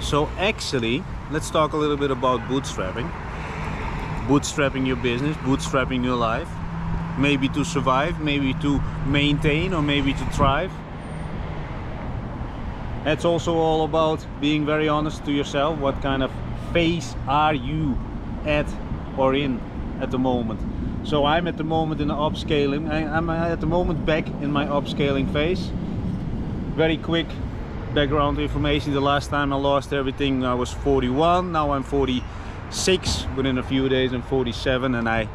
So actually, let's talk a little bit about bootstrapping. Bootstrapping your business, bootstrapping your life. Maybe to survive, maybe to maintain, or maybe to thrive. It's also all about being very honest to yourself. What kind of phase are you at or in at the moment? So I'm at the moment in the upscaling. I'm at the moment back in my upscaling phase. Very quick background information. The last time I lost everything I was 41. Now I'm 46. Within a few days I'm 47, and I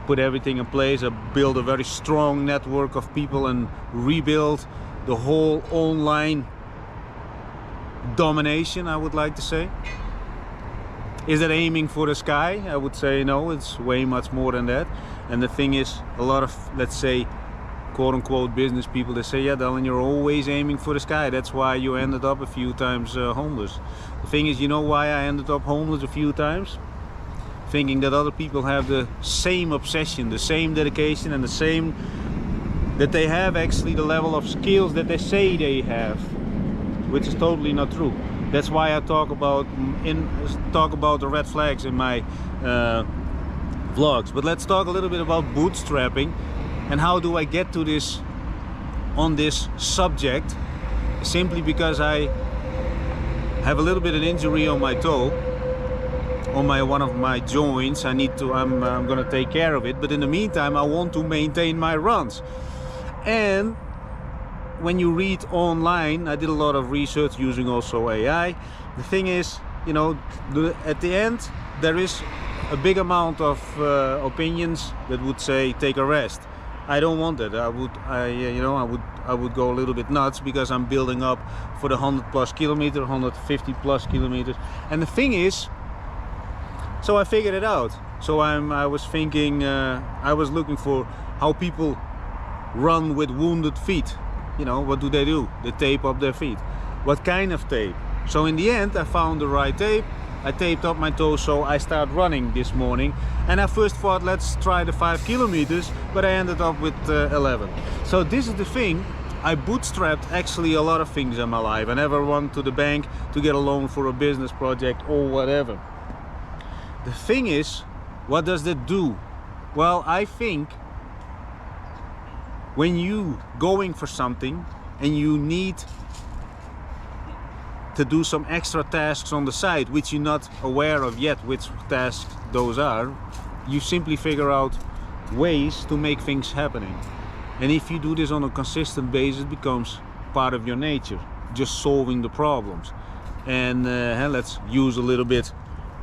put everything in place. I built a very strong network of people and rebuilt the whole online domination, I would like to say. Is that aiming for the sky? I would say no, it's way much more than that. And the thing is, a lot of, let's say, quote-unquote business people, they say, yeah, Dylan, you're always aiming for the sky. That's why you ended up a few times homeless. The thing is, you know why I ended up homeless a few times? Thinking that other people have the same obsession, the same dedication, and the same, that they have actually the level of skills that they say they have, which is totally not true. That's why I talk about the red flags in my vlogs. But let's talk a little bit about bootstrapping and how do I get to this on this subject. Simply because I have a little bit of an injury on my toe, on one of my joints. I'm gonna take care of it, but in the meantime I want to maintain my runs. And when you read online, I did a lot of research using also AI. The thing is, you know, at the end there is a big amount of opinions that would say take a rest. I don't want that. I would go a little bit nuts, because I'm building up for the 100+ kilometers, 150+ kilometers. And the thing is, so I figured it out. So I was thinking, I was looking for how people run with wounded feet. You know, what do? They tape up their feet. What kind of tape? So in the end I found the right tape. I taped up my toes, so I started running this morning. And I first thought, let's try the 5 kilometers, but I ended up with 11. So this is the thing. I bootstrapped actually a lot of things in my life. I never went to the bank to get a loan for a business project or whatever. The thing is, what does that do? Well, I think when you going for something and you need to do some extra tasks on the side, which you're not aware of yet which tasks those are, you simply figure out ways to make things happening. And if you do this on a consistent basis, it becomes part of your nature, just solving the problems. And let's use a little bit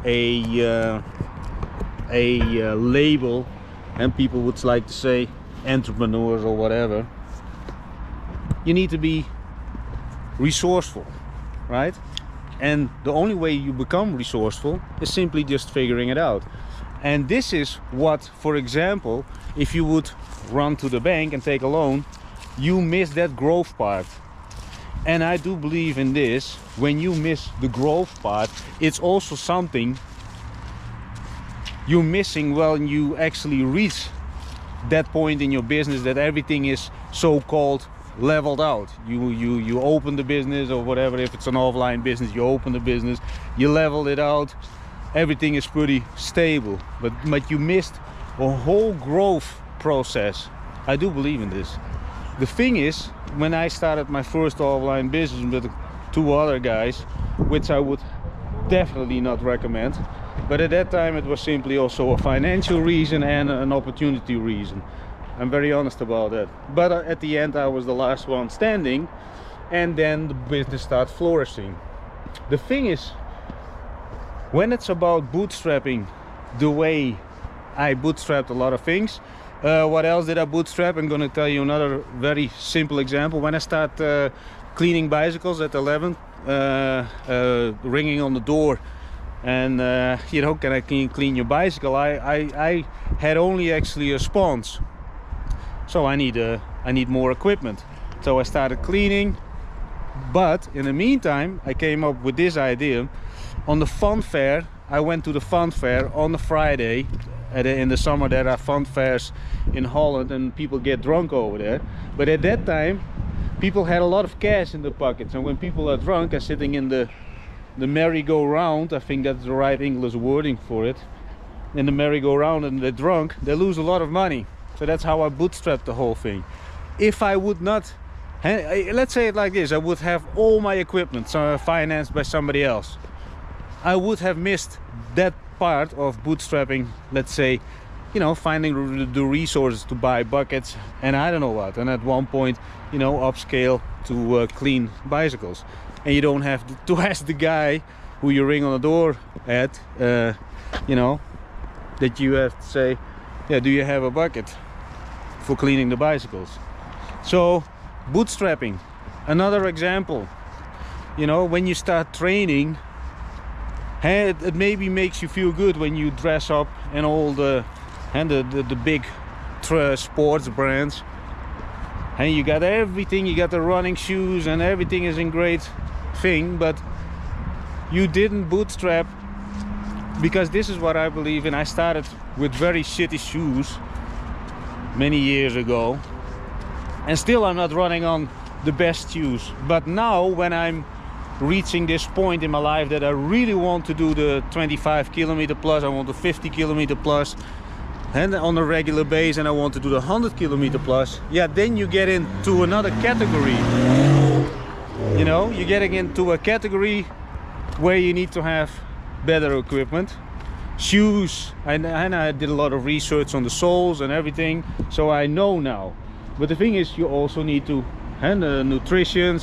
a label, and people would like to say entrepreneurs or whatever. You need to be resourceful, right? And the only way you become resourceful is simply just figuring it out. And this is what, for example, if you would run to the bank and take a loan, you miss that growth part. And I do believe in this. When you miss the growth part, it's also something you're missing when you actually reach that point in your business that everything is so-called leveled out. You open the business or whatever. If it's an offline business, you open the business, you level it out, everything is pretty stable, but you missed a whole growth process. I do believe in this. The thing is, when I started my first offline business with 2 other guys, which I would definitely not recommend, but at that time it was simply also a financial reason and an opportunity reason. I'm very honest about that. But at the end I was the last one standing, and then the business started flourishing. The thing is, when it's about bootstrapping the way I bootstrapped a lot of things, what else did I bootstrap? I'm gonna tell you another very simple example. When I start cleaning bicycles at 11, ringing on the door, and you know, can I clean your bicycle? I had only actually a sponge, so I need more equipment. So I started cleaning, but in the meantime I came up with this idea. On the fun fair, I went to the fun fair on the Friday. In the summer there are fun fairs in Holland and people get drunk over there. But at that time people had a lot of cash in the pockets, and when people are drunk and sitting in the the merry-go-round, I think that's the right English wording for it, in the merry-go-round and they're drunk, they lose a lot of money. So that's how I bootstrapped the whole thing. If I would not, let's say it like this, I would have all my equipment financed by somebody else, I would have missed that part of bootstrapping, let's say, you know, finding the resources to buy buckets and I don't know what, and at one point, you know, upscale to clean bicycles. And you don't have to ask the guy who you ring on the door at, you know, that you have to say, yeah, do you have a bucket for cleaning the bicycles? So bootstrapping, another example, you know, when you start training, it maybe makes you feel good when you dress up in all the big sports brands, and you got everything, you got the running shoes and everything is in great thing, but you didn't bootstrap, because this is what I believe in. I started with very shitty shoes many years ago, and still I'm not running on the best shoes. But now when I'm reaching this point in my life that I really want to do the 25 kilometer plus, I want the 50 kilometer plus and on a regular base, and I want to do the 100 kilometer plus, yeah, then you get into another category. You know, you're getting into a category where you need to have better equipment, shoes, and I did a lot of research on the soles and everything, so I know now. But the thing is, you also need to handle nutrition.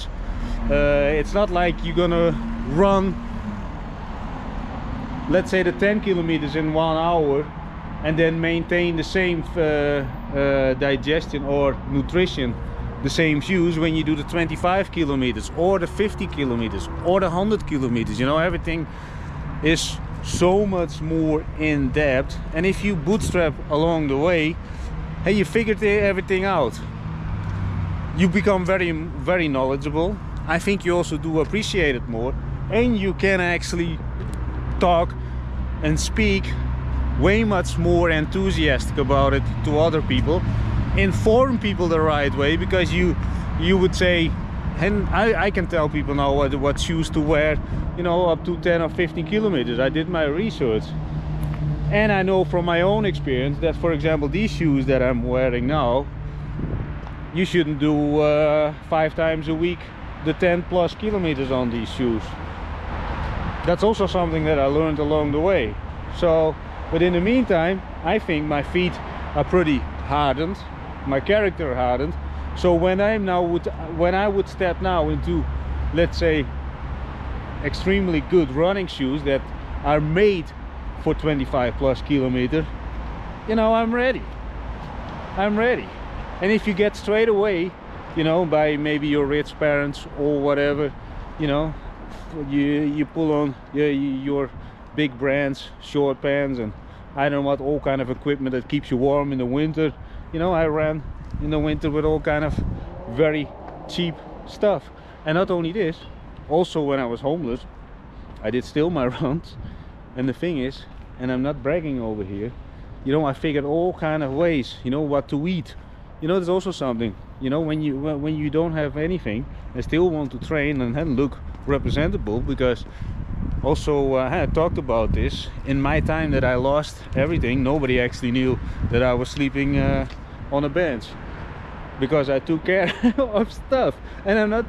It's not like you're gonna run, let's say, the 10 kilometers in 1 hour and then maintain the same digestion or nutrition, the same shoes, when you do the 25 kilometers or the 50 kilometers or the 100 kilometers. You know, everything is so much more in depth, and if you bootstrap along the way, hey, you figured everything out, you become very knowledgeable. I think you also do appreciate it more, and you can actually talk and speak way much more enthusiastic about it to other people, inform people the right way, because you would say, and I can tell people now what shoes to wear, you know, up to 10 or 15 kilometers. I did my research, and I know from my own experience that, for example, these shoes that I'm wearing now, you shouldn't do 5 times a week the 10 plus kilometers on these shoes. That's also something that I learned along the way. So, but in the meantime, I think my feet are pretty hardened, my character hardened. So when I would step now into, let's say, extremely good running shoes that are made for 25 plus kilometers, you know, I'm ready. And if you get straight away, you know, by maybe your rich parents or whatever, you know, you pull on your big brands, short pants, and I don't know what, all kind of equipment that keeps you warm in the winter. You know, I ran in the winter with all kind of very cheap stuff. And not only this, also when I was homeless, I did still my runs. And the thing is, and I'm not bragging over here, you know, I figured all kind of ways, you know, what to eat. You know, there's also something, you know, when you don't have anything and still want to train and look representable, because also I talked about this in my time that I lost everything. Nobody actually knew that I was sleeping on a bench, because I took care of stuff. And I'm not,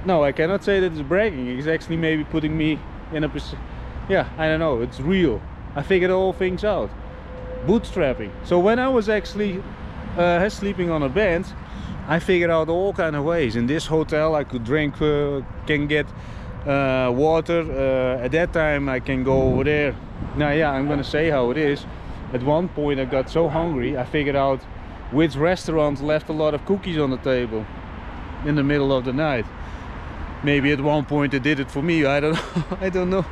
no, I cannot say that it's bragging. It's actually maybe putting me in a, yeah, I don't know, it's real. I figured all things out. Bootstrapping. So when I was actually sleeping on a bench, I figured out all kind of ways. In this hotel I could drink, can get water. At that time I can go over there. Now yeah, I'm gonna say how it is. At one point I got so hungry, I figured out which restaurant left a lot of cookies on the table in the middle of the night. Maybe at one point they did it for me, I don't know. I don't know.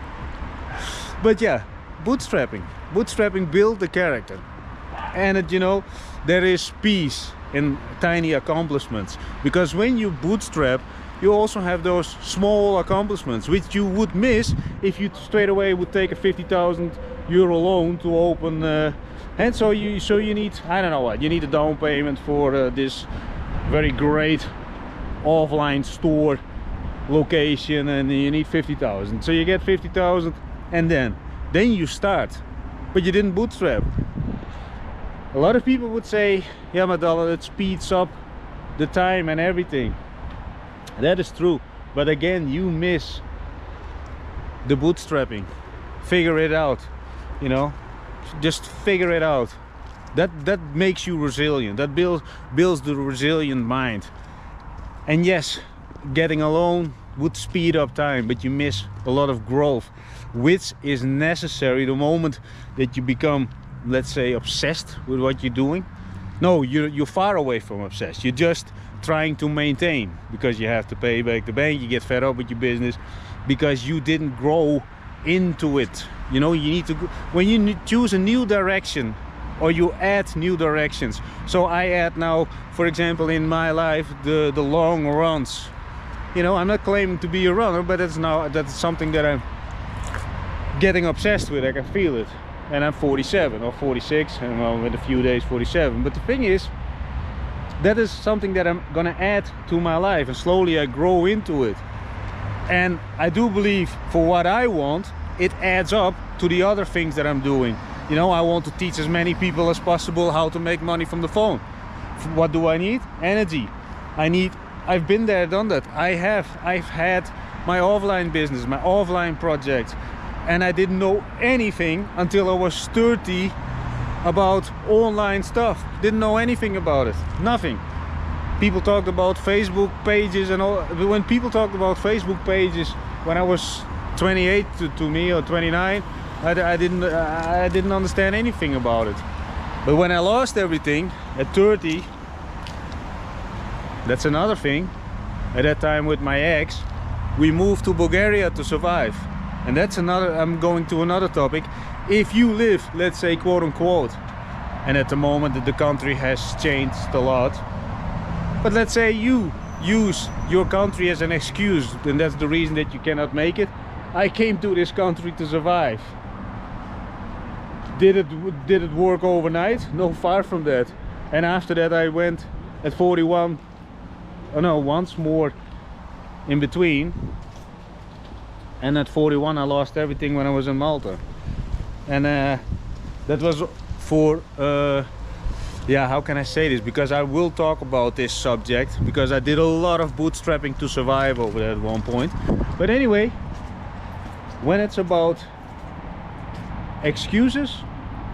But yeah, bootstrapping built the character. And it, you know, there is peace in tiny accomplishments, because when you bootstrap, you also have those small accomplishments which you would miss if you straight away would take a 50,000 euro loan to open and so you need, I don't know what, you need a down payment for this very great offline store location, and you need 50,000. So you get 50,000, and then you start, but you didn't bootstrap. A lot of people would say, yeah, Madalla, it speeds up the time and everything. That is true, but again, you miss the bootstrapping. Figure it out, you know, just figure it out. That makes you resilient. That builds the resilient mind. And yes, getting a loan would speed up time, but you miss a lot of growth, which is necessary the moment that you become, let's say, obsessed with what you're doing. No, you're far away from obsessed. You're just trying to maintain, because you have to pay back the bank. You get fed up with your business because you didn't grow into it. You know, you need to, when you choose a new direction, or you add new directions. So I add now, for example, in my life, the long runs. You know, I'm not claiming to be a runner, but that's something that I'm getting obsessed with. I can feel it. And I'm 47 or 46, and well, in a few days 47. But the thing is, that is something that I'm gonna add to my life, and slowly I grow into it. And I do believe, for what I want, it adds up to the other things that I'm doing. You know, I want to teach as many people as possible how to make money from the phone. What do I need? Energy. I've been there, done that. I've had my offline business, my offline project, and I didn't know anything until I was 30 about online stuff. Didn't know anything about it. Nothing. People talked about Facebook pages and all. When people talked about Facebook pages when I was 28 to me, or 29, I didn't understand anything about it. But when I lost everything at 30, that's another thing. At that time with my ex, we moved to Bulgaria to survive. And that's another, I'm going to another topic. If you live, let's say, quote unquote, and at the moment the country has changed a lot, but let's say you use your country as an excuse, and that's the reason that you cannot make it. I came to this country to survive. Did it work overnight? No, far from that. And after that I went at 41, oh no, once more in between. And at 41 I lost everything when I was in Malta. And that was for, yeah, how can I say this? Because I will talk about this subject, because I did a lot of bootstrapping to survive over there at one point. But anyway, when it's about excuses,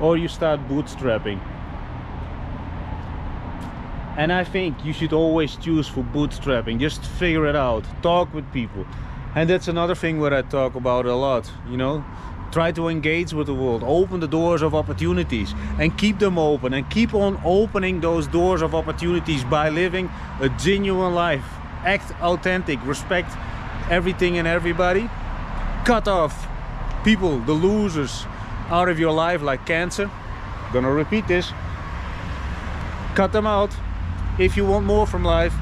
or you start bootstrapping. And I think you should always choose for bootstrapping. Just figure it out, talk with people. And that's another thing where I talk about a lot, you know. Try to engage with the world, open the doors of opportunities, and keep them open, and keep on opening those doors of opportunities by living a genuine life. Act authentic, respect everything and everybody. Cut off people, the losers, out of your life like cancer. I'm gonna repeat this. Cut them out. If you want more from life,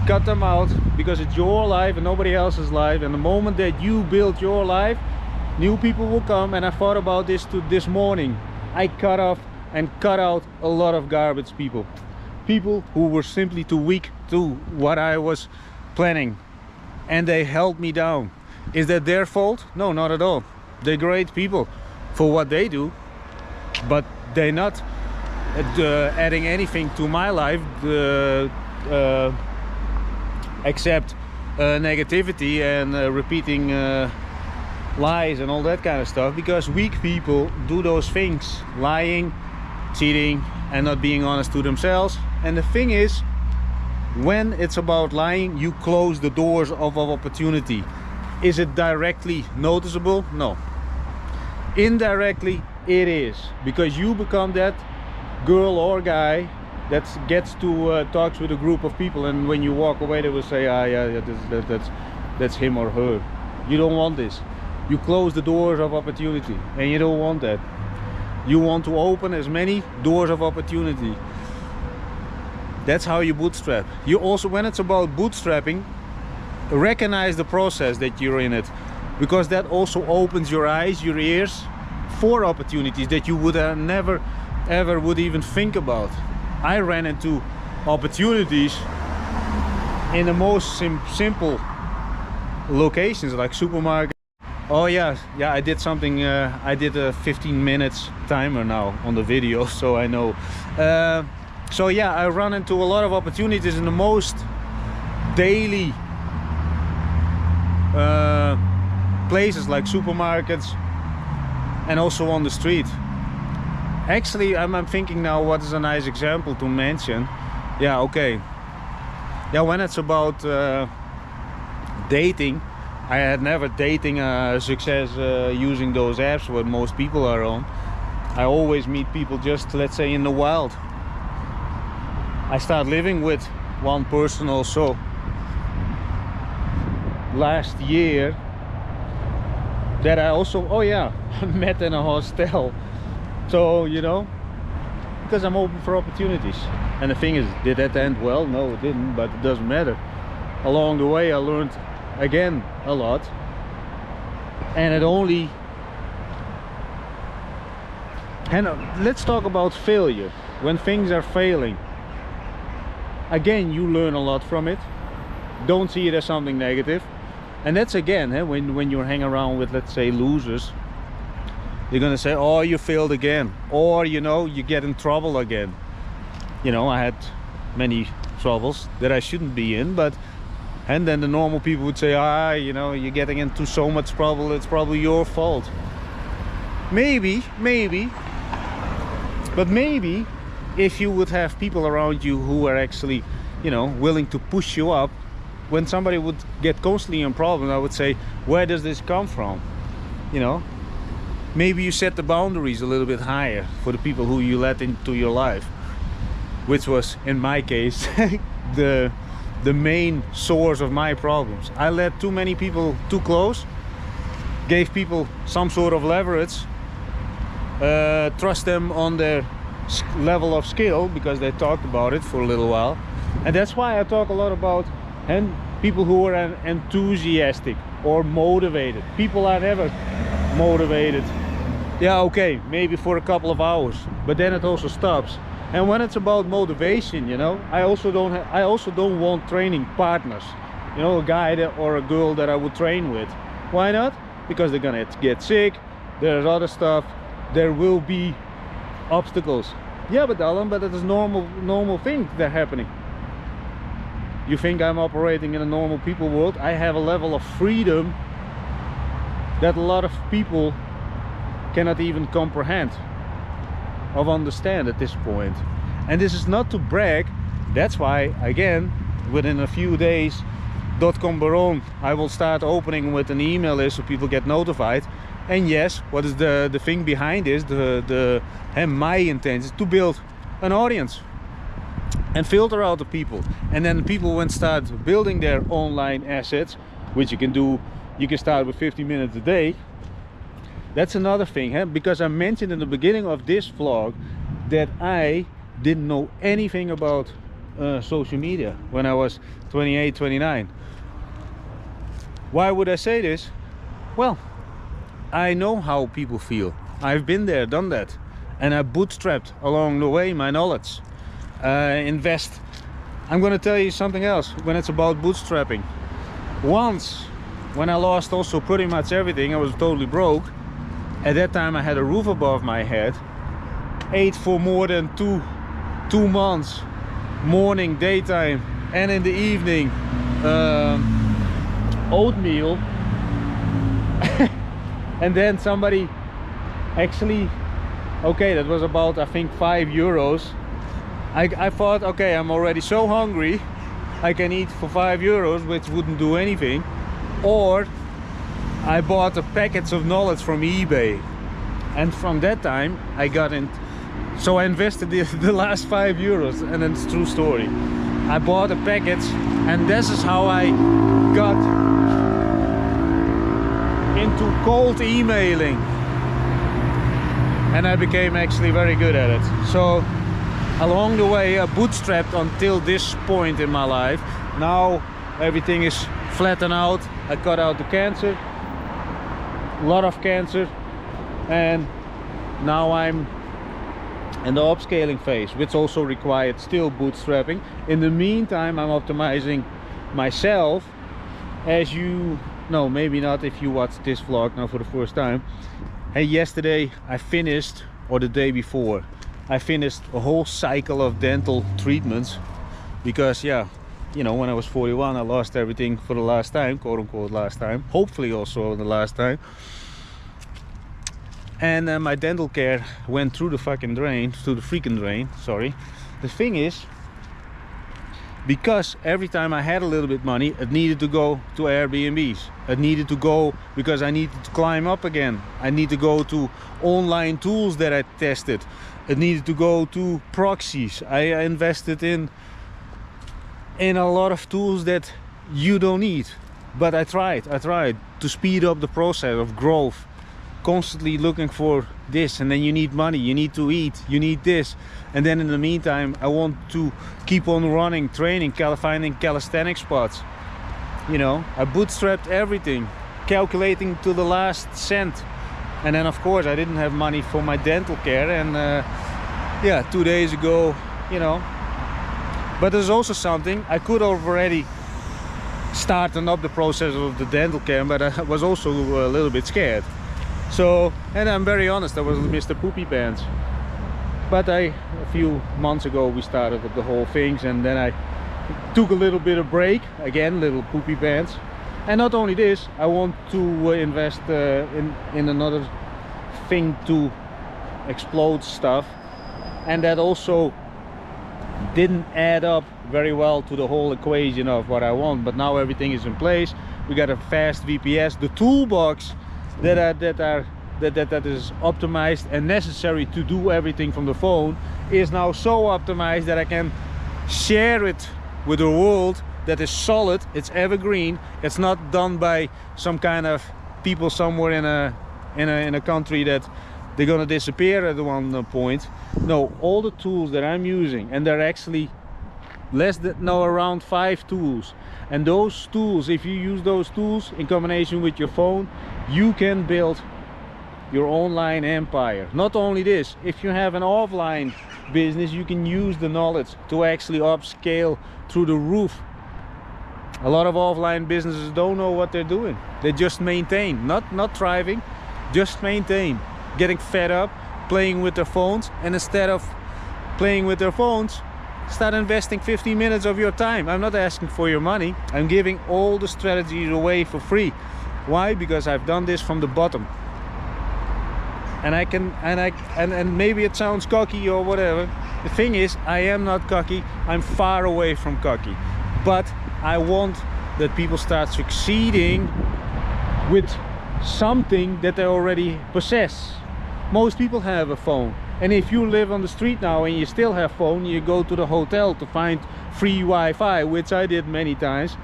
cut them out, because it's your life and nobody else's life. And the moment that you build your life, new people will come. And I thought about this this morning. I cut off and cut out a lot of garbage people who were simply too weak to what I was planning, and they held me down. Is that their fault? No, not at all. They're great people for what they do, but they're not adding anything to my life except negativity and repeating lies and all that kind of stuff, because weak people do those things: lying, cheating, and not being honest to themselves. And the thing is, when it's about lying, you close the doors of opportunity. Is it directly noticeable? No. Indirectly it is, because you become that girl or guy that gets to talks with a group of people, and when you walk away they will say, ah, yeah, that's him or her. You don't want this. You close the doors of opportunity, and you don't want that. You want to open as many doors of opportunity. That's how you bootstrap. You also, when it's about bootstrapping, recognize the process that you're in it, because that also opens your eyes, your ears for opportunities that you would never ever would even think about. I ran into opportunities in the most simple locations like supermarkets. Oh yeah, I did something. I did a 15 minutes timer now on the video, so I know. So yeah, I run into a lot of opportunities in the most daily places like supermarkets and also on the street. Actually, I'm thinking now what is a nice example to mention. Yeah, okay. Yeah, when it's about dating, I had never dating success using those apps what most people are on. I always meet people just, let's say, in the wild. I start living with one person also last year that I also, oh yeah, met in a hostel. So, you know, because I'm open for opportunities. And the thing is, did that end well? No, it didn't, but it doesn't matter. Along the way I learned again a lot, and it only, and let's talk about failure. When things are failing, again, you learn a lot from it. Don't see it as something negative. And that's again, when you hang around with, let's say, losers, they're gonna say, oh, you failed again, or, you know, you get in trouble again. You know, I had many troubles that I shouldn't be in, but, and then the normal people would say, you know, you're getting into so much trouble, it's probably your fault. Maybe, but maybe if you would have people around you who are actually, you know, willing to push you up, when somebody would get constantly in problems, I would say, where does this come from? You know, maybe you set the boundaries a little bit higher for the people who you let into your life, which was, in my case, the main source of my problems. I let too many people too close, gave people some sort of leverage, trust them on their level of skill because they talked about it for a little while. And that's why I talk a lot about people who are enthusiastic or motivated. People are never motivated. Yeah, okay, maybe for a couple of hours, but then it also stops. And when it's about motivation, you know, I also don't want training partners, you know, a guy or a girl that I would train with. Why not? Because they're gonna get sick, there's other stuff, there will be obstacles. Yeah, but Alan, but it is normal thing that are happening. You think I'm operating in a normal people world? I have a level of freedom that a lot of people cannot even comprehend or understand at this point. And this is not to brag. That's why, again, within a few days, Dotcom Baron, I will start opening with an email list so people get notified. And yes, what is the thing behind this? My intent is to build an audience and filter out the people, and then the people when start building their online assets, which you can do. You can start with 50 minutes a day. That's another thing, because I mentioned in the beginning of this vlog that I didn't know anything about social media when I was 28, 29. Why would I say this? Well, I know how people feel. I've been there, done that, and I bootstrapped along the way my knowledge. Invest. I'm gonna tell you something else when it's about bootstrapping. Once, when I lost also pretty much everything, I was totally broke. At that time I had a roof above my head, ate for more than two months, morning, daytime, and in the evening, oatmeal. And then somebody actually, okay, that was about, I think, €5. I thought, okay, I'm already so hungry, I can eat for €5, which wouldn't do anything. Or I bought a package of knowledge from eBay, and from that time I got in. So I invested the last €5, and it's a true story. I bought a package, and this is how I got into cold emailing, and I became actually very good at it. So along the way I bootstrapped until this point in my life. Now everything is flattened out. I cut out the cancer, a lot of cancer, and now I'm in the upscaling phase, which also required still bootstrapping. In the meantime, I'm optimizing myself. As you no, maybe not if you watch this vlog now for the first time. Hey, yesterday I finished, or the day before, I finished a whole cycle of dental treatments, because yeah, you know, when I was 41 I lost everything for the last time, quote unquote last time, hopefully also the last time. And my dental care went through the fucking drain, through the freaking drain, sorry. The thing is, because every time I had a little bit money, it needed to go to Airbnbs. It needed to go because I needed to climb up again. I need to go to online tools that I tested. It needed to go to proxies. I invested in a lot of tools that you don't need. But I tried to speed up the process of growth. Constantly looking for this, and then you need money, you need to eat, you need this, and then in the meantime I want to keep on running, training, finding calisthenic spots. You know, I bootstrapped everything, calculating to the last cent. And then of course I didn't have money for my dental care, and yeah, 2 days ago, you know. But there's also something, I could already starting up the process of the dental care, but I was also a little bit scared. So, and I'm very honest, I was Mr. Poopy Pants. But a few months ago we started with the whole things, and then I took a little bit of break, again, little Poopy Pants. And not only this, I want to invest in another thing to explode stuff. And that also didn't add up very well to the whole equation of what I want. But now everything is in place. We got a fast VPS, the toolbox that is optimized and necessary to do everything from the phone is now so optimized that I can share it with the world. That is solid, it's evergreen, it's not done by some kind of people somewhere in a country that they're gonna disappear at one point. No, all the tools that I'm using, and they're actually around 5 tools, and those tools, if you use those tools in combination with your phone, you can build your online empire. Not only this, if you have an offline business, you can use the knowledge to actually upscale through the roof. A lot of offline businesses don't know what they're doing. They just maintain, not thriving, just maintain, getting fed up, playing with their phones, and instead of playing with their phones, start investing 15 minutes of your time. I'm not asking for your money. I'm giving all the strategies away for free. Why? Because I've done this from the bottom. And I can, and maybe it sounds cocky or whatever. The thing is, I am not cocky. I'm far away from cocky. But I want that people start succeeding with something that they already possess. Most people have a phone. And if you live on the street now and you still have phone, you go to the hotel to find free Wi-Fi, which I did many times.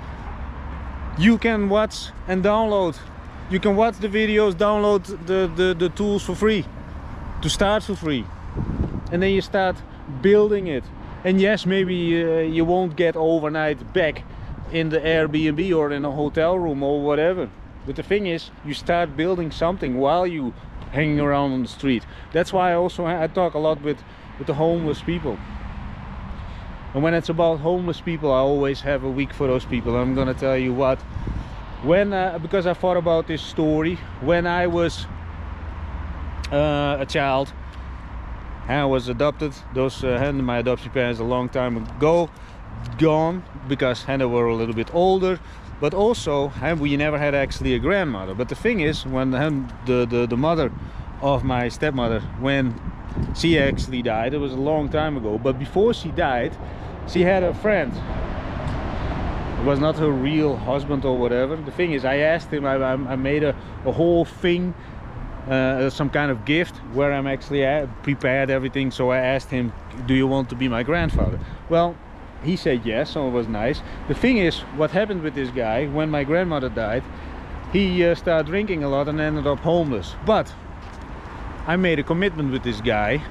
You can watch and download. You can watch the videos, download the tools for free, to start for free. And then you start building it. And yes, maybe you won't get overnight back in the Airbnb or in a hotel room or whatever. But the thing is, you start building something while you hanging around on the street. That's why I talk a lot with the homeless people. And when it's about homeless people, I always have a week for those people. I'm gonna tell you what. When because I thought about this story when I was a child. I was adopted. Those my adoption parents a long time ago gone, because they were a little bit older. But also we never had actually a grandmother. But the thing is, when the mother of my stepmother, when she actually died, it was a long time ago, but before she died, she had a friend. It was not her real husband or whatever. The thing is, I asked him, I made a whole thing, some kind of gift where I'm actually prepared everything. So I asked him, do you want to be my grandfather? Well, he said yes, so it was nice. The thing is, what happened with this guy, when my grandmother died, he started drinking a lot and ended up homeless. But I made a commitment with this guy,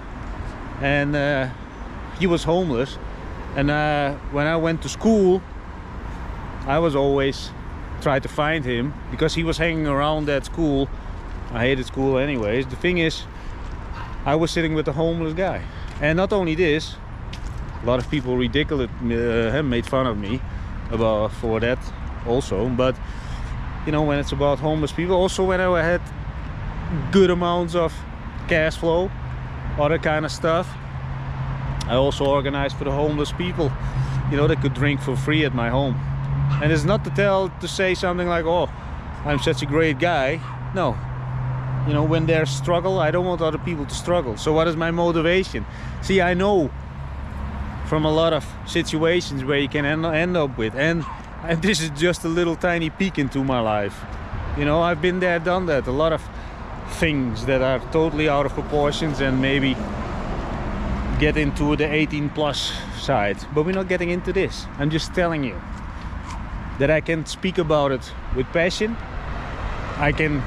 and he was homeless. And when I went to school, I was always trying to find him, because he was hanging around that school. I hated school anyways. The thing is, I was sitting with a homeless guy. And not only this, a lot of people made fun of me for that also. But you know, when it's about homeless people. Also when I had good amounts of cash flow, other kind of stuff, I also organized for the homeless people, you know, that could drink for free at my home. And it's not to say something like, oh, I'm such a great guy. No, you know, when there's struggle, I don't want other people to struggle. So what is my motivation? See, I know from a lot of situations where you can end up with, and this is just a little tiny peek into my life. You know, I've been there, done that. A lot of things that are totally out of proportions and maybe get into the 18 plus side, but we're not getting into this. I'm just telling you that I can speak about it with passion. I can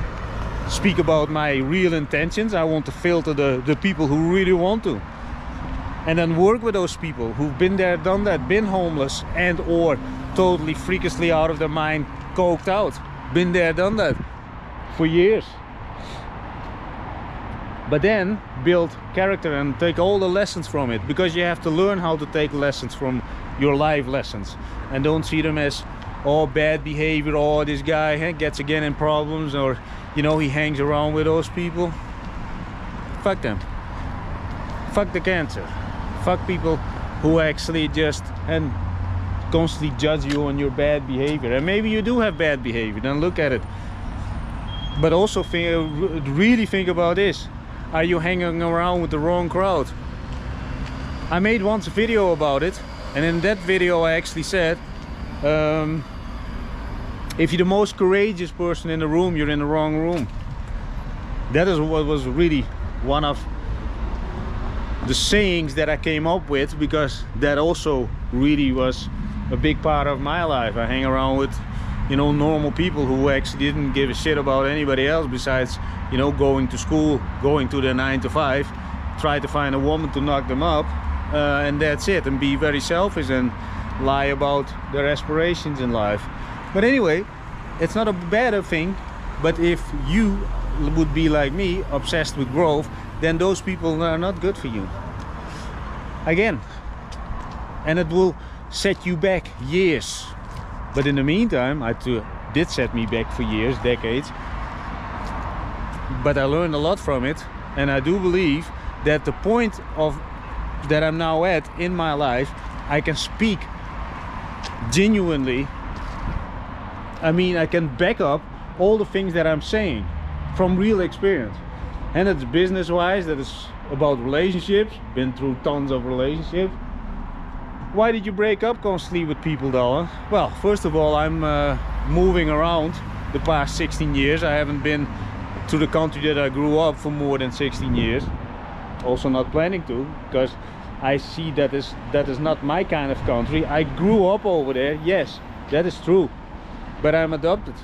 speak about my real intentions. I want to filter the people who really want to, and then work with those people who've been there, done that, been homeless and or totally freakishly out of their mind, coked out, been there, done that for years. But then build character and take all the lessons from it, because you have to learn how to take lessons from your life lessons, and don't see them as, oh, bad behavior, oh, this guy gets again in problems, or, you know, he hangs around with those people. Fuck them. Fuck the cancer. Fuck people who actually just and constantly judge you on your bad behavior. And maybe you do have bad behavior, then look at it. But also really think about this. Are you hanging around with the wrong crowd? I made once a video about it, and in that video I actually said, if you're the most courageous person in the room, you're in the wrong room. That is what was really one of the sayings that I came up with, because that also really was a big part of my life. I hang around with, you know, normal people who actually didn't give a shit about anybody else besides, you know, going to school, going to their 9 to 5, try to find a woman to knock them up, and that's it, and be very selfish and lie about their aspirations in life. But anyway, it's not a bad thing, but if you would be like me, obsessed with growth, then those people are not good for you. Again, and it will set you back years. But in the meantime, it did set me back for years, decades. But I learned a lot from it, and I do believe that the point of that I'm now at in my life, I can speak genuinely. I mean, I can back up all the things that I'm saying from real experience. And it's business-wise, that is about relationships, been through tons of relationships. Why did you break up constantly with people, though? Well, first of all, I'm moving around the past 16 years. I haven't been to the country that I grew up for more than 16 years. Also not planning to, because I see that is not my kind of country. I grew up over there, yes, that is true, but I'm adopted.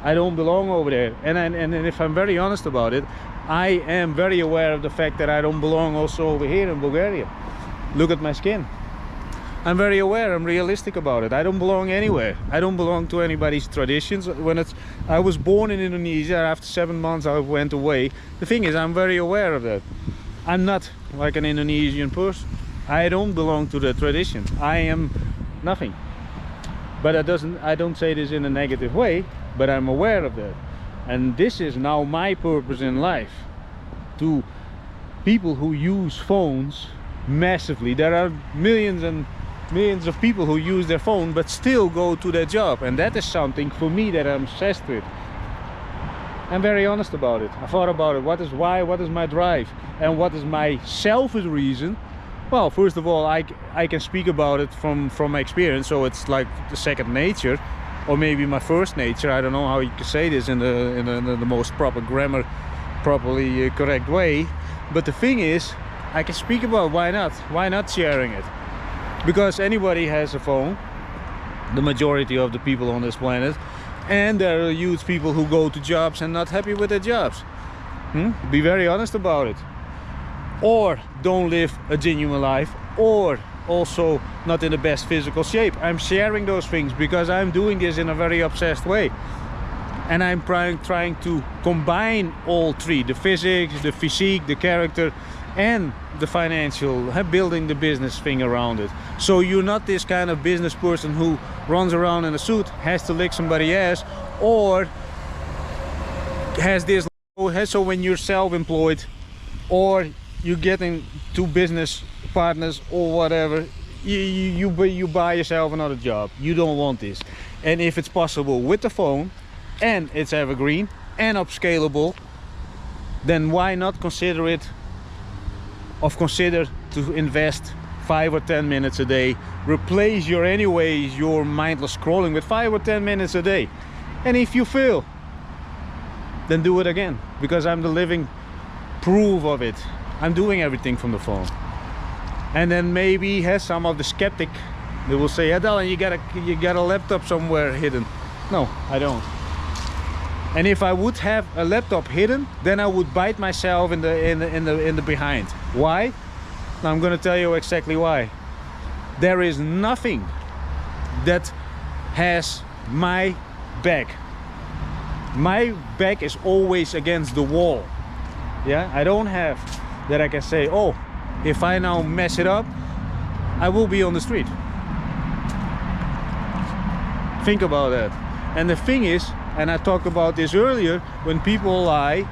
I don't belong over there, and if I'm very honest about it, I am very aware of the fact that I don't belong also over here in Bulgaria. Look at my skin. I'm very aware, I'm realistic about it. I don't belong anywhere. I don't belong to anybody's traditions. I was born in Indonesia. After 7 months I went away. The thing is, I'm very aware of that. I'm not like an Indonesian person. I don't belong to the tradition. I am nothing. But I don't say this in a negative way, but I'm aware of that. And this is now my purpose in life. To people who use phones massively. There are millions and millions of people who use their phone but still go to their job, and that is something for me that I'm obsessed with. I'm very honest about it. I thought about it. What is my drive, and what is my selfish reason? Well, first of all, I can speak about it from my experience, so it's like the second nature, or maybe my first nature. I don't know how you can say this in the most proper grammar, properly correct way. But the thing is, I can speak about why not sharing it, because anybody has a phone, the majority of the people on this planet, and there are huge people who go to jobs and not happy with their jobs. Be very honest about it. Or don't live a genuine life, or also not in the best physical shape. I'm sharing those things because I'm doing this in a very obsessed way, and I'm trying to combine all three: the physics, the physique, the character, and the financial, building the business thing around it. So you're not this kind of business person who runs around in a suit, has to lick somebody's ass, or has this logo, so when you're self-employed or you're getting two business partners or whatever, you buy yourself another job. You don't want this. And if it's possible with the phone and it's evergreen and upscalable, then why not consider to invest 5 or 10 minutes a day, replace your mindless scrolling with 5 or 10 minutes a day. And if you fail, then do it again, because I'm the living proof of it. I'm doing everything from the phone. And then maybe has some of the skeptic, they will say, Adelan, you got a laptop somewhere hidden. No, I don't. And if I would have a laptop hidden, then I would bite myself in the behind. Why? Now I'm going to tell you exactly why. There is nothing that has my back. My back is always against the wall. Yeah, I don't have that I can say, oh, if I now mess it up, I will be on the street. Think about that. And the thing is, and I talked about this earlier, when people lie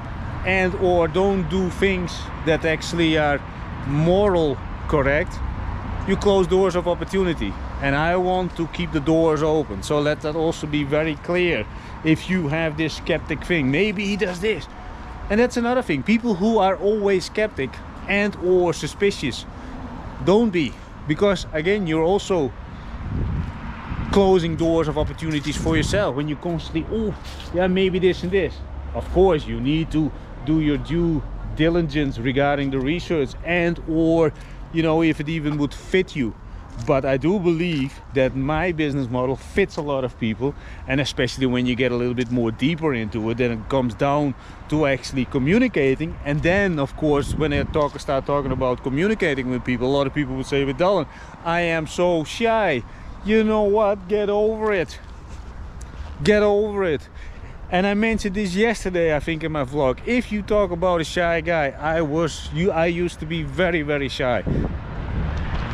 and or don't do things that actually are moral correct, you close doors of opportunity. And I want to keep the doors open. So let that also be very clear. If you have this skeptic thing, maybe he does this. And that's another thing. People who are always skeptic and or suspicious, don't be. Because again, you're also closing doors of opportunities for yourself when you constantly, oh yeah, maybe this and this. Of course you need to do your due diligence regarding the research and or, you know, if it even would fit you. But I do believe that my business model fits a lot of people, and especially when you get a little bit more deeper into it, then it comes down to actually communicating. And then of course when I start talking about communicating with people, a lot of people would say, with Adelan, I am so shy. You know what, get over it. Get over it. And I mentioned this yesterday, I think, in my vlog. If you talk about a shy guy, I used to be very, very shy.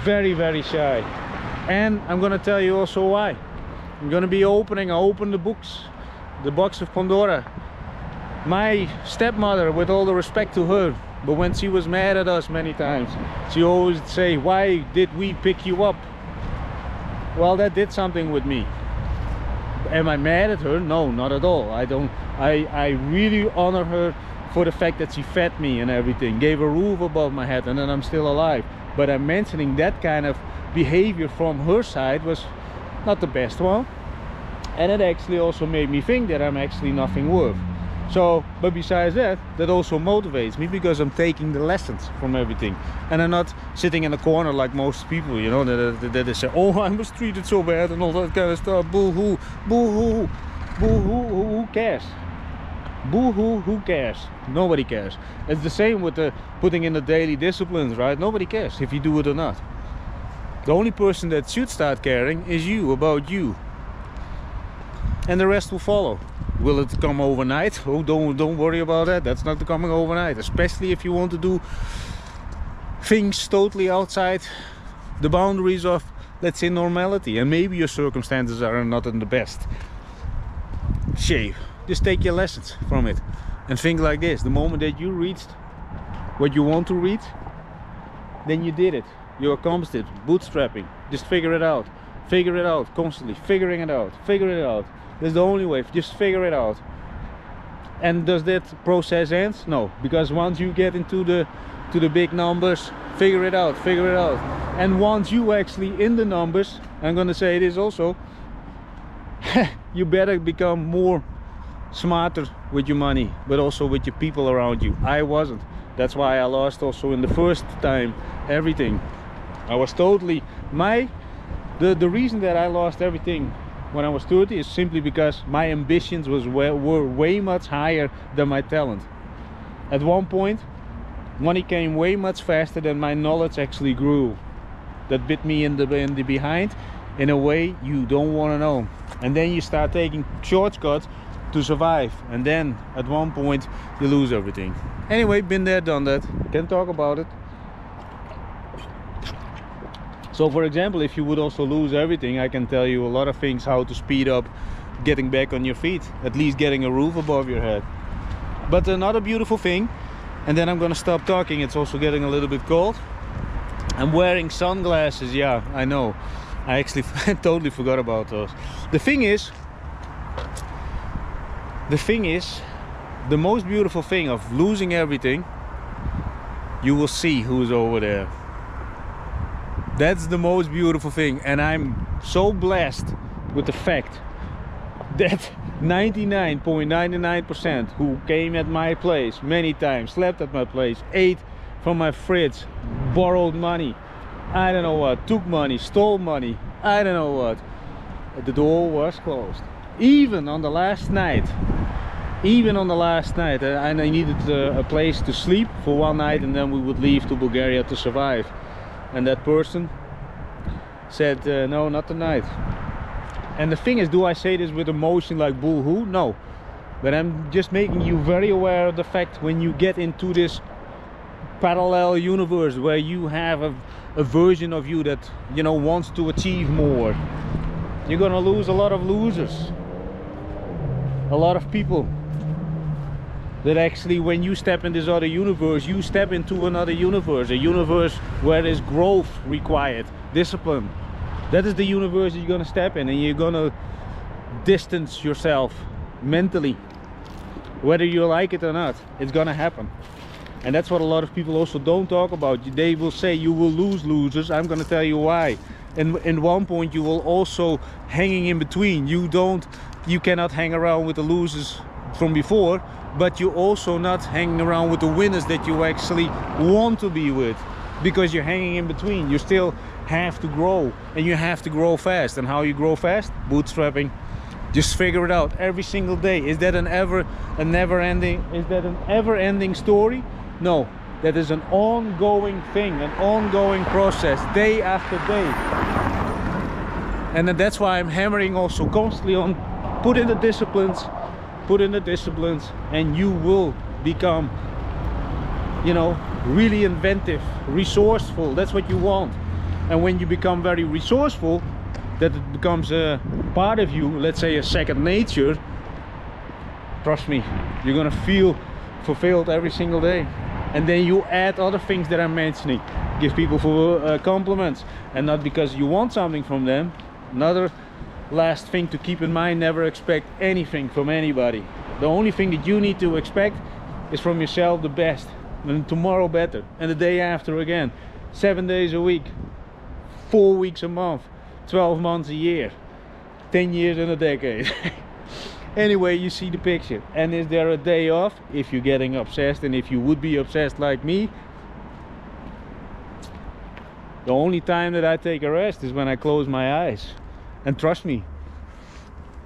Very, very shy. And I'm gonna tell you also why. I'm gonna be I open the box of Pandora. My stepmother, with all the respect to her, but when she was mad at us many times, she always would say, why did we pick you up? Well, that did something with me. Am I mad at her? No, not at all. I really honor her for the fact that she fed me and everything, gave a roof above my head, and then I'm still alive. But I'm mentioning that kind of behavior from her side was not the best one, and it actually also made me think that I'm actually nothing worth. So, but besides that, that also motivates me, because I'm taking the lessons from everything, and I'm not sitting in a corner like most people, you know, that they say, oh, I was treated so bad and all that kind of stuff. Boo hoo, boo hoo, boo hoo. Who cares? Boo hoo, who cares? Nobody cares. It's the same with the putting in the daily disciplines, right? Nobody cares if you do it or not. The only person that should start caring is you, about you, and the rest will follow. Will it come overnight? Oh, don't worry about that. That's not coming overnight, especially if you want to do things totally outside the boundaries of, let's say, normality, and maybe your circumstances are not in the best shape. Just take your lessons from it and think like this: the moment that you reached what you want to reach, then you did it, you accomplished it. Bootstrapping, just figure it out constantly, figuring it out. That's the only way. Just figure it out. And does that process end? No, because once you get into the big numbers, figure it out. And once you actually in the numbers, I'm gonna say this also, you better become more smarter with your money, but also with your people around you. I wasn't. That's why I lost also in the first time everything. I was totally the reason that I lost everything when I was 30 is simply because my ambitions were way much higher than my talent. At one point, money came way much faster than my knowledge actually grew. That bit me in the behind in a way you don't want to know. And then you start taking shortcuts to survive, and then at one point you lose everything. Anyway, been there, done that. Can talk about it. So for example, if you would also lose everything, I can tell you a lot of things how to speed up getting back on your feet, at least getting a roof above your head. But another beautiful thing, and then I'm gonna stop talking, it's also getting a little bit cold. I'm wearing sunglasses. Yeah, I know, I actually totally forgot about those. The thing is, the most beautiful thing of losing everything, you will see who's over there. That's the most beautiful thing, and I'm so blessed with the fact that 99.99% who came at my place many times, slept at my place, ate from my fridge, borrowed money, I don't know what, took money, stole money, I don't know what, the door was closed. Even on the last night, I needed a place to sleep for one night, and then we would leave to Bulgaria to survive. And that person said, no, not tonight. And the thing is, do I say this with emotion like boo-hoo? No. But I'm just making you very aware of the fact, when you get into this parallel universe where you have a version of you that, you know, wants to achieve more, you're gonna lose a lot of losers. A lot of people that actually, when you step in this other universe, you step into another universe, a universe where there's growth required, discipline. That is the universe you're gonna step in, and you're gonna distance yourself mentally. Whether you like it or not, it's gonna happen. And that's what a lot of people also don't talk about. They will say you will lose losers. I'm gonna tell you why. And in one point you will also hanging in between. You cannot hang around with the losers from before, but you're also not hanging around with the winners that you actually want to be with, because you're hanging in between. You still have to grow, and you have to grow fast. And how you grow fast? Bootstrapping. Just figure it out every single day. Is that an ever-ending story? No, that is an ongoing thing, an ongoing process, day after day. And then that's why I'm hammering also constantly on put in the disciplines, and you will become, you know, really inventive, resourceful. That's what you want. And when you become very resourceful, that it becomes a part of you, let's say a second nature, trust me, you're gonna feel fulfilled every single day. And then you add other things that I'm mentioning. Give people compliments, and not because you want something from them. Another last thing to keep in mind: never expect anything from anybody. The only thing that you need to expect is from yourself the best, and tomorrow better, and the day after again. 7 days a week, 4 weeks a month, 12 months a year, 10 years in a decade. Anyway, you see the picture. And is there a day off? If you're getting obsessed, and if you would be obsessed like me, the only time that I take a rest is when I close my eyes. And trust me,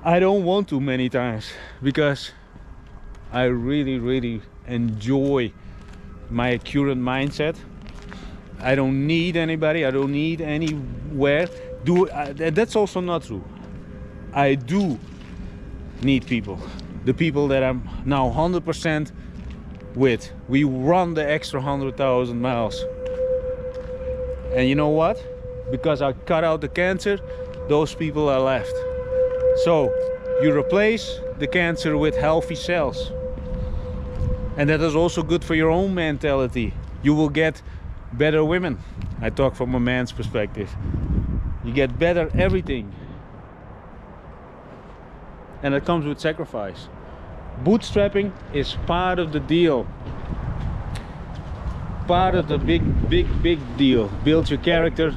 I don't want to many times, because I really enjoy my current mindset. I don't need anybody, I don't need anywhere. That's also not true. I do need people. The people that I'm now 100% with. We run the extra 100,000 miles. And you know what? Because I cut out the cancer, those people are left. So you replace the cancer with healthy cells. And that is also good for your own mentality. You will get better women. I talk from a man's perspective. You get better everything. And it comes with sacrifice. Bootstrapping is part of the deal. Part of the big deal. Build your character,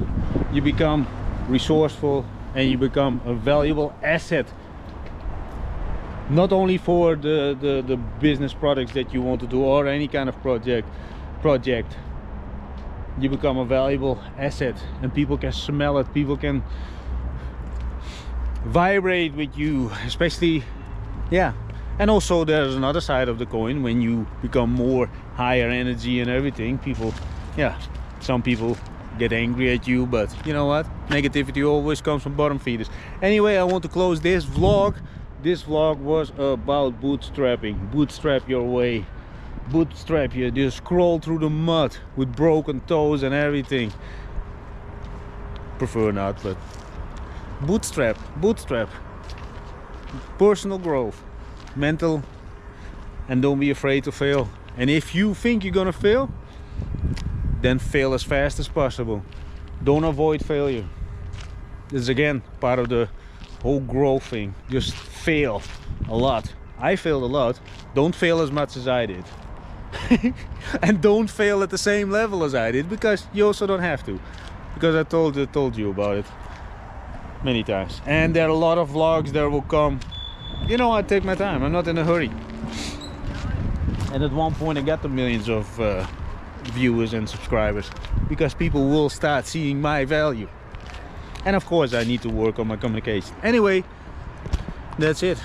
you become resourceful, and you become a valuable asset. Not only for the business products that you want to do, or any kind of project. You become a valuable asset, and people can smell it, people can vibrate with you, especially, yeah. And also there's another side of the coin. When you become more higher energy and everything, people, yeah, some people get angry at you, but you know what, negativity always comes from bottom feeders. Anyway, I want to close this vlog. This vlog was about bootstrapping. Bootstrap your way. Bootstrap, you just crawl through the mud with broken toes and everything. Prefer not, but bootstrap. Personal growth, mental and don't be afraid to fail. And if you think you're gonna fail, then fail as fast as possible. Don't avoid failure. This is again part of the whole growth thing. Just fail a lot. I failed a lot. Don't fail as much as I did. And don't fail at the same level as I did, because you also don't have to, because I told you about it many times. And there are a lot of vlogs that will come. You know, I take my time. I'm not in a hurry. And at one point I got the millions of viewers and subscribers, because people will start seeing my value. And of course I need to work on my communication. Anyway, that's it.